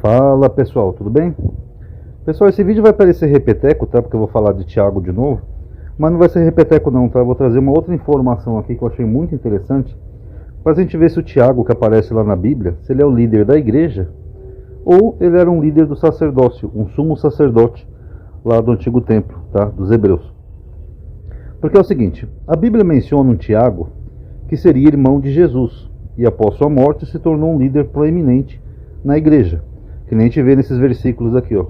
Fala pessoal, tudo bem? Pessoal, esse vídeo vai parecer repeteco, tá? Porque eu vou falar de Tiago de novo. Mas não vai ser repeteco não, tá? Eu vou trazer uma outra informação aqui que eu achei muito interessante, para a gente ver se o Tiago que aparece lá na Bíblia, se ele é o líder da igreja, ou ele era um líder do sacerdócio, um sumo sacerdote lá do antigo templo, tá? Dos hebreus. Porque é o seguinte, a Bíblia menciona um Tiago que seria irmão de Jesus, e após sua morte se tornou um líder proeminente na igreja, que nem a gente vê nesses versículos aqui, ó.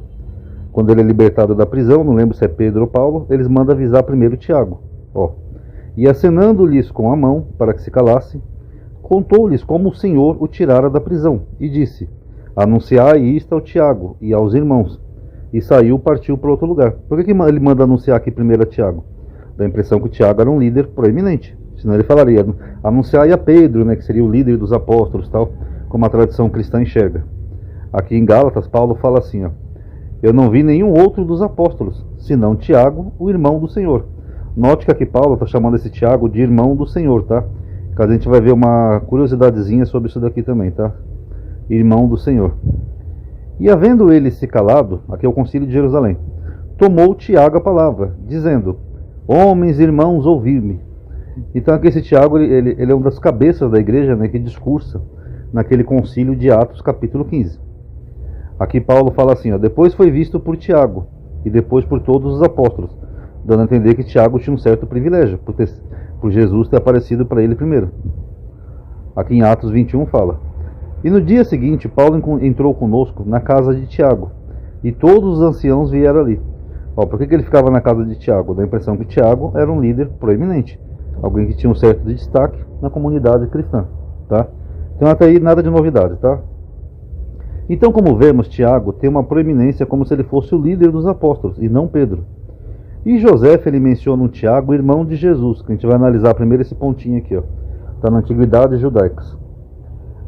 Quando ele é libertado da prisão, não lembro se é Pedro ou Paulo, eles mandam avisar primeiro Tiago, ó. E acenando-lhes com a mão, para que se calasse, contou-lhes como o Senhor o tirara da prisão, e disse: anunciai isto ao Tiago e aos irmãos. E saiu, partiu para outro lugar. Por que ele manda anunciar aqui primeiro a Tiago? Dá a impressão que o Tiago era um líder proeminente. Senão ele falaria, anunciai a Pedro, né, que seria o líder dos apóstolos, tal, como a tradição cristã enxerga. Aqui em Gálatas, Paulo fala assim, ó: eu não vi nenhum outro dos apóstolos, senão Tiago, o irmão do Senhor. Note que aqui Paulo está chamando esse Tiago de irmão do Senhor, tá? Caso a gente vai ver uma curiosidadezinha sobre isso daqui também, tá? Irmão do Senhor. E havendo ele se calado, aqui é o concílio de Jerusalém, tomou Tiago a palavra, dizendo: homens, irmãos, ouvi-me. Então aqui esse Tiago, ele é uma das cabeças da igreja, né, que discursa naquele concílio de Atos capítulo 15. Aqui Paulo fala assim, ó: depois foi visto por Tiago, e depois por todos os apóstolos, dando a entender que Tiago tinha um certo privilégio, por Jesus ter aparecido para ele primeiro. Aqui em Atos 21 fala: e no dia seguinte Paulo entrou conosco na casa de Tiago, e todos os anciãos vieram ali. Ó, por que ele ficava na casa de Tiago? Dá a impressão que Tiago era um líder proeminente, alguém que tinha um certo destaque na comunidade cristã, tá? Então até aí nada de novidade, tá? Então, como vemos, Tiago tem uma proeminência como se ele fosse o líder dos apóstolos, e não Pedro. E José, ele menciona um Tiago, irmão de Jesus, que a gente vai analisar primeiro esse pontinho aqui, ó. Está na Antiguidade Judaicas.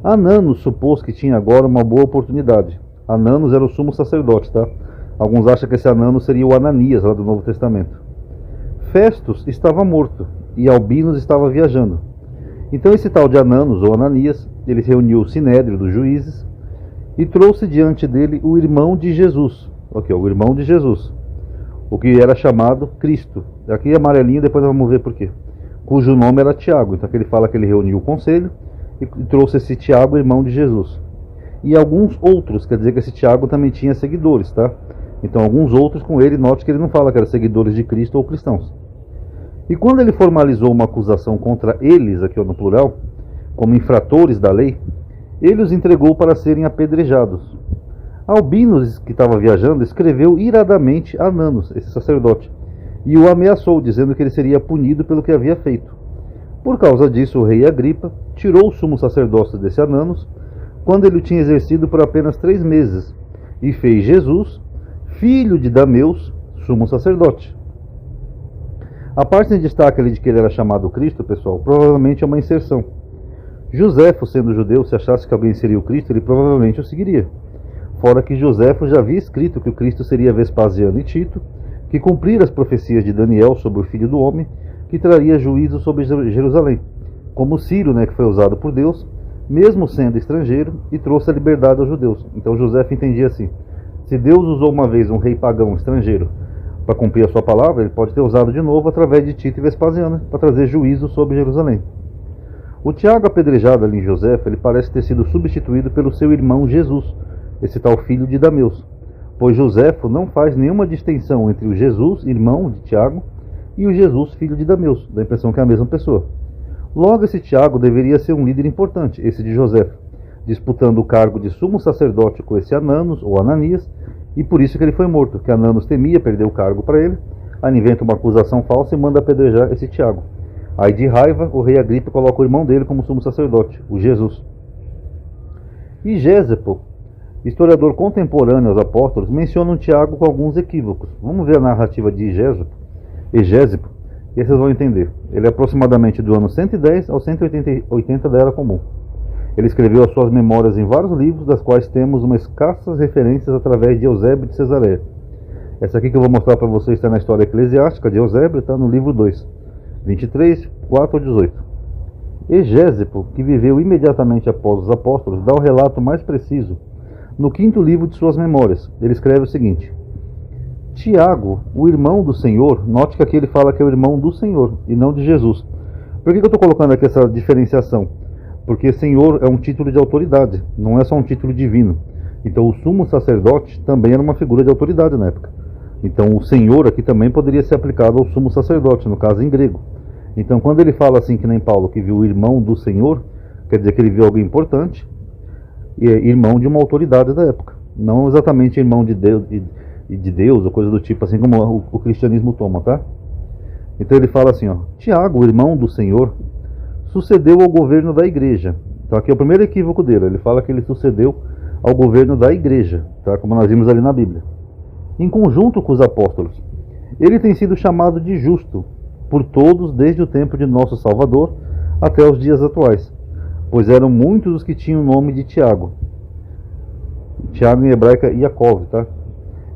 Ananos supôs que tinha agora uma boa oportunidade. Ananos era o sumo sacerdote, tá? Alguns acham que esse Ananos seria o Ananias, lá do Novo Testamento. Festus estava morto, e Albinos estava viajando. Então esse tal de Ananos, ou Ananias, ele reuniu o Sinédrio dos juízes, e trouxe diante dele o irmão de Jesus, aqui, ó, o irmão de Jesus, o que era chamado Cristo. Aqui é amarelinho, depois vamos ver por quê. Cujo nome era Tiago. Então aqui ele fala que ele reuniu o conselho e trouxe esse Tiago, irmão de Jesus. E alguns outros, quer dizer que esse Tiago também tinha seguidores, tá? Então alguns outros com ele, note que ele não fala que eram seguidores de Cristo ou cristãos. E quando ele formalizou uma acusação contra eles, aqui ó, no plural, como infratores da lei, ele os entregou para serem apedrejados. Albinos, que estava viajando, escreveu iradamente a Ananos, esse sacerdote, e o ameaçou, dizendo que ele seria punido pelo que havia feito. Por causa disso, o rei Agripa tirou o sumo sacerdócio desse Ananos, quando ele o tinha exercido por apenas 3 meses, e fez Jesus, filho de Dameus, sumo sacerdote. A parte em destaque ali de que ele era chamado Cristo, pessoal, provavelmente é uma inserção. Joséfo, sendo judeu, se achasse que alguém seria o Cristo, ele provavelmente o seguiria. Fora que Joséfo já havia escrito que o Cristo seria Vespasiano e Tito, que cumpriram as profecias de Daniel sobre o Filho do Homem, que traria juízo sobre Jerusalém, como Ciro, né, que foi usado por Deus, mesmo sendo estrangeiro, e trouxe a liberdade aos judeus. Então Joséfo entendia assim: se Deus usou uma vez um rei pagão estrangeiro para cumprir a sua palavra, ele pode ter usado de novo através de Tito e Vespasiano para trazer juízo sobre Jerusalém. O Tiago apedrejado ali em Joséfo, ele parece ter sido substituído pelo seu irmão Jesus, esse tal filho de Dameus, pois Joséfo não faz nenhuma distinção entre o Jesus, irmão de Tiago, e o Jesus, filho de Dameus, dá a impressão que é a mesma pessoa. Logo, esse Tiago deveria ser um líder importante, esse de Joséfo, disputando o cargo de sumo sacerdote com esse Ananos, ou Ananias, e por isso que ele foi morto, que Ananos temia perder o cargo para ele, aí inventa uma acusação falsa e manda apedrejar esse Tiago. Aí de raiva, o rei Agripa coloca o irmão dele como sumo sacerdote, o Jesus. E Gésipo, historiador contemporâneo aos apóstolos, menciona um Tiago com alguns equívocos. Vamos ver a narrativa de Gésipo, e aí vocês vão entender. Ele é aproximadamente do ano 110 ao 180 da Era Comum. Ele escreveu as suas memórias em vários livros, das quais temos umas escassas referências através de Eusébio de Cesareia. Essa aqui que eu vou mostrar para vocês está na História Eclesiástica de Eusébio, está no livro 2. 23, 4 a 18. Egésipo, que viveu imediatamente após os apóstolos, dá o relato mais preciso no 5º livro de suas memórias. Ele escreve o seguinte: Tiago, o irmão do Senhor, note que aqui ele fala que é o irmão do Senhor e não de Jesus. Por que eu estou colocando aqui essa diferenciação? Porque Senhor é um título de autoridade, não é só um título divino. Então o sumo sacerdote também era uma figura de autoridade na época. Então o Senhor aqui também poderia ser aplicado ao sumo sacerdote, no caso em grego. Então quando ele fala assim, que nem Paulo, que viu o irmão do Senhor, quer dizer que ele viu alguém importante, e é irmão de uma autoridade da época. Não exatamente irmão de Deus ou coisa do tipo, assim como o cristianismo toma, tá? Então ele fala assim, ó, Tiago, o irmão do Senhor, sucedeu ao governo da igreja. Então aqui é o primeiro equívoco dele, ele fala que ele sucedeu ao governo da igreja, tá? Como nós vimos ali na Bíblia. Em conjunto com os apóstolos, ele tem sido chamado de justo por todos desde o tempo de nosso Salvador até os dias atuais, pois eram muitos os que tinham o nome de Tiago. Tiago em hebraico é Yaakov, tá?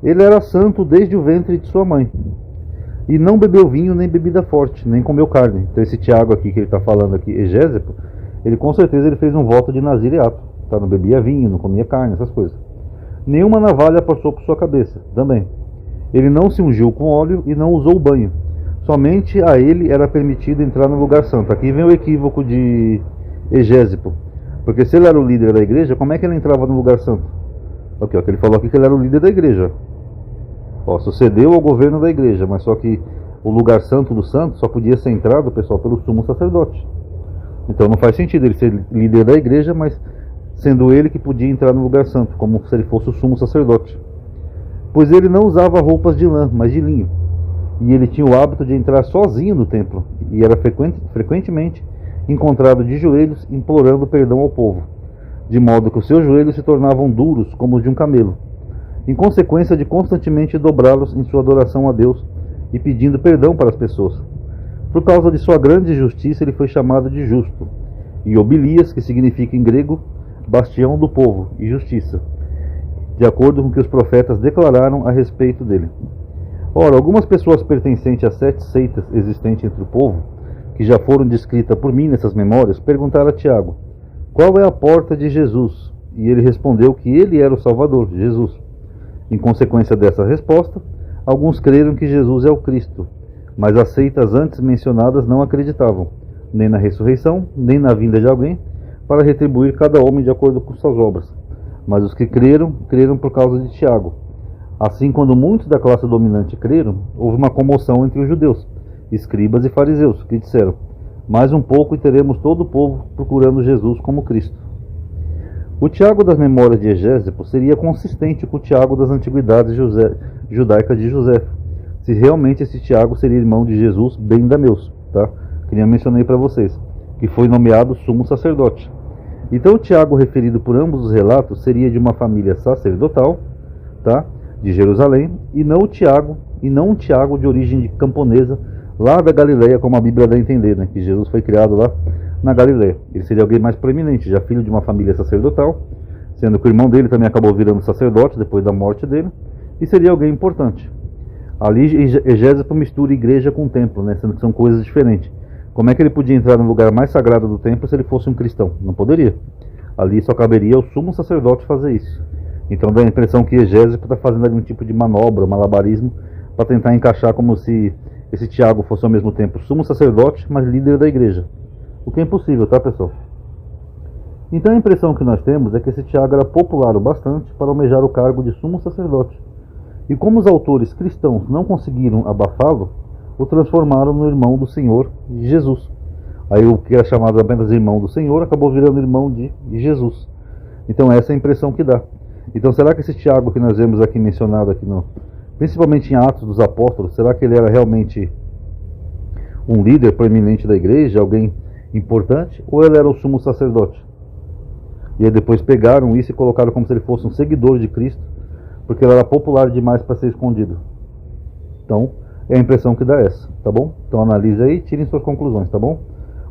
Ele era santo desde o ventre de sua mãe, e não bebeu vinho nem bebida forte, nem comeu carne. Então esse Tiago aqui que ele está falando aqui, Egésipo, ele com certeza ele fez um voto de nazireato, tá? Não bebia vinho, não comia carne, essas coisas. Nenhuma navalha passou por sua cabeça, também. Ele não se ungiu com óleo e não usou banho. Somente a ele era permitido entrar no lugar santo. Aqui vem o equívoco de Egésipo, porque se ele era o líder da igreja, como é que ele entrava no lugar santo? Aqui, ó, que ele falou aqui que ele era o líder da igreja. Ó, sucedeu ao governo da igreja, mas só que o lugar santo do santo só podia ser entrado, pessoal, pelo sumo sacerdote. Então não faz sentido ele ser líder da igreja, mas sendo ele que podia entrar no lugar santo, como se ele fosse o sumo sacerdote. Pois ele não usava roupas de lã, mas de linho. E ele tinha o hábito de entrar sozinho no templo, e era frequentemente encontrado de joelhos, implorando perdão ao povo, de modo que os seus joelhos se tornavam duros como os de um camelo, em consequência de constantemente dobrá-los em sua adoração a Deus e pedindo perdão para as pessoas. Por causa de sua grande justiça, ele foi chamado de justo, e Obilias, que significa em grego bastião do povo e justiça, de acordo com o que os profetas declararam a respeito dele. Ora, algumas pessoas pertencentes a 7 seitas existentes entre o povo, que já foram descritas por mim nessas memórias, perguntaram a Tiago, qual é a porta de Jesus? E ele respondeu que ele era o Salvador, Jesus. Em consequência dessa resposta, alguns creram que Jesus é o Cristo, mas as seitas antes mencionadas não acreditavam, nem na ressurreição, nem na vinda de alguém, para retribuir cada homem de acordo com suas obras. Mas os que creram, creram por causa de Tiago. Assim, quando muitos da classe dominante creram, houve uma comoção entre os judeus, escribas e fariseus, que disseram, mais um pouco e teremos todo o povo procurando Jesus como Cristo. O Tiago das memórias de Egésipo seria consistente com o Tiago das antiguidades judaicas de José, se realmente esse Tiago seria irmão de Jesus bem dameus, tá? Que nem eu mencionei para vocês, que foi nomeado sumo sacerdote. Então o Tiago referido por ambos os relatos seria de uma família sacerdotal, tá? De Jerusalém, e não um Tiago de origem camponesa, lá da Galileia, como a Bíblia dá a entender, né? Que Jesus foi criado lá na Galileia. Ele seria alguém mais proeminente, já filho de uma família sacerdotal, sendo que o irmão dele também acabou virando sacerdote depois da morte dele, e seria alguém importante. Ali Egésipo mistura igreja com templo, né? Sendo que são coisas diferentes. Como é que ele podia entrar no lugar mais sagrado do templo se ele fosse um cristão? Não poderia. Ali só caberia ao sumo sacerdote fazer isso. Então dá a impressão que Egésipo está fazendo ali um tipo de manobra, malabarismo, para tentar encaixar como se esse Tiago fosse ao mesmo tempo sumo sacerdote, mas líder da igreja. O que é impossível, tá, pessoal? Então a impressão que nós temos é que esse Tiago era popular o bastante para almejar o cargo de sumo sacerdote. E como os autores cristãos não conseguiram abafá-lo, o transformaram no irmão do Senhor Jesus. Aí o que era chamado apenas irmão do Senhor acabou virando irmão de Jesus. Então essa é a impressão que dá. Então será que esse Tiago que nós vemos aqui mencionado aqui principalmente em Atos dos Apóstolos, será que ele era realmente um líder proeminente da igreja, alguém importante, ou ele era o sumo sacerdote? E aí depois pegaram isso e colocaram como se ele fosse um seguidor de Cristo, porque ele era popular demais para ser escondido. Então, é a impressão que dá essa, tá bom? Então analise aí e tirem suas conclusões, tá bom?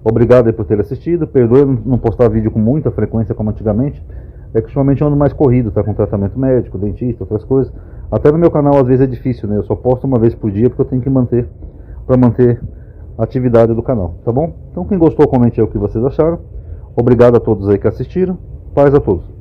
Obrigado aí por ter assistido, perdoe não postar vídeo com muita frequência como antigamente, é que ultimamente eu ando mais corrido, tá? Com tratamento médico, dentista, outras coisas. Até no meu canal às vezes é difícil, né? Eu só posto uma vez por dia porque eu tenho que manter, para manter a atividade do canal, tá bom? Então quem gostou, comente aí o que vocês acharam. Obrigado a todos aí que assistiram. Paz a todos.